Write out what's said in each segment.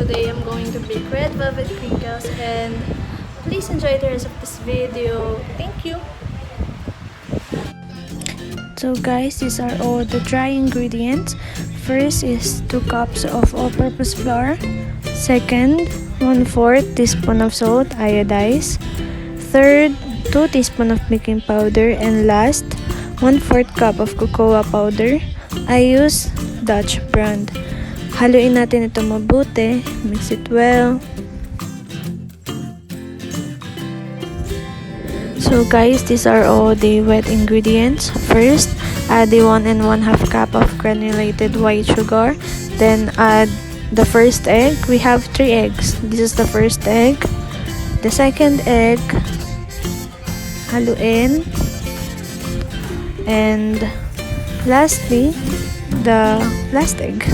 today I'm going to bake red velvet crinkles, and please enjoy the rest of this video. Thank you! So guys, these are all the dry ingredients. First is 2 cups of all-purpose flour. Second, 1/4 teaspoon of salt, iodized. Third, 2 teaspoons of baking powder. And last, 1/4 cup of cocoa powder. I use Dutch brand. Haluin natin ito mabuti. Mix it well. So guys, these are all the wet ingredients. First, add the 1 1/2 cup of granulated white sugar. Then add the first egg. We have 3 eggs. This is the first egg. The second egg. Haluin. And lastly, the last egg.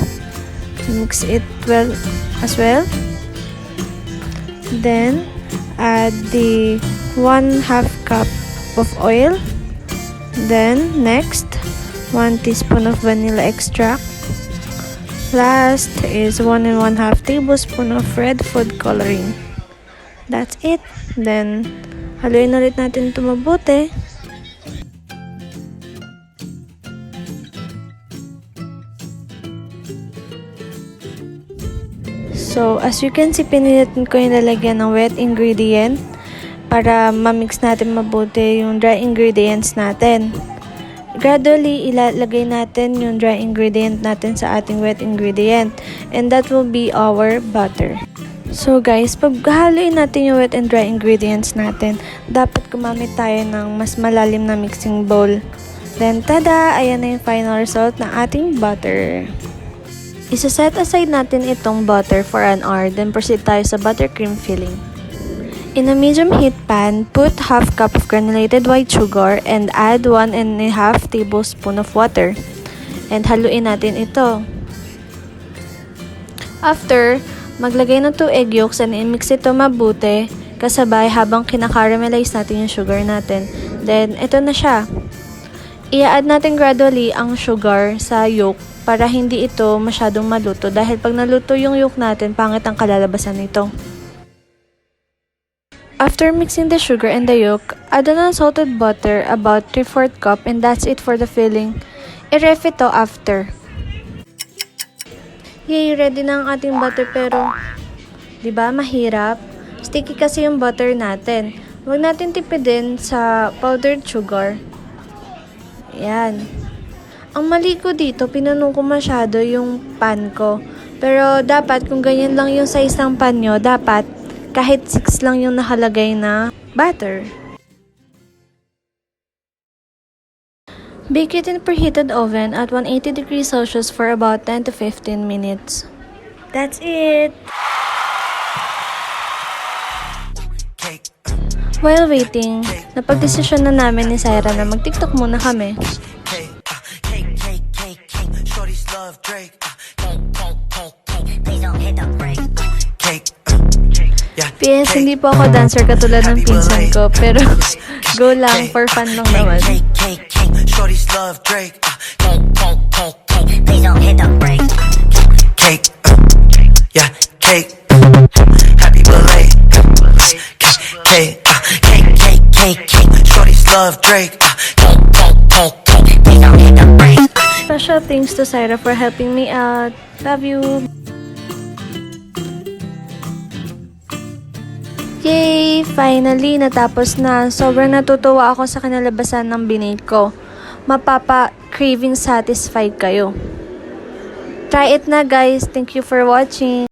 Mix it well as well. Then add the 1/2 cup of oil. Then next, 1 teaspoon of vanilla extract. Last is 1 1/2 tablespoon of red food coloring. That's it. Then haluin ulit natin ito mabuti. So, as you can see, pinilitan ko yung lalagyan ng wet ingredient para ma-mix natin mabuti yung dry ingredients natin. Gradually, ilalagay natin yung dry ingredient natin sa ating wet ingredient. And that will be our butter. So guys, pag haluin natin yung wet and dry ingredients natin, dapat gumamit tayo ng mas malalim na mixing bowl. Then, tada! Ayan na yung final result ng ating butter. Isa-set aside natin itong butter for an hour, then proceed tayo sa buttercream filling. In a medium heat pan, put 1/2 cup of granulated white sugar and add 1 1/2 tablespoon of water. And haluin natin ito. After, maglagay ng 2 egg yolks and i-mix ito mabuti kasabay habang kinakaramelize natin yung sugar natin. Then, ito na siya. I-add natin gradually ang sugar sa yolk para hindi ito masyadong maluto, dahil pag naluto yung yolk natin, pangit ang kalalabasan nito. After mixing the sugar and the yolk, add an unsalted butter about 3/4 cup, and that's it for the filling. I-ref ito after. Yay! Ready na ang ating butter, pero diba mahirap? Sticky kasi yung butter natin. Huwag natin tipidin sa powdered sugar. Yan. Ang mali ko dito, pinuno ko masyado yung pan ko. Pero dapat kung ganyan lang yung size ng pan nyo, dapat kahit 6 lang yung nakalagay na butter. Bake it in preheated oven at 180 degrees Celsius for about 10 to 15 minutes. That's it! While waiting, napagdesisyon na namin ni Syra na mag-TikTok muna kami. PS, hindi po ako dancer katulad ng pinsan ko, pero go lang, for fun lang naman. Special thanks to Syra for helping me out. Love you! Yay! Finally, natapos na. Sobrang natutuwa ako sa kinalabasan ng binake ko. Mapapa-craving satisfied kayo. Try it na guys. Thank you for watching.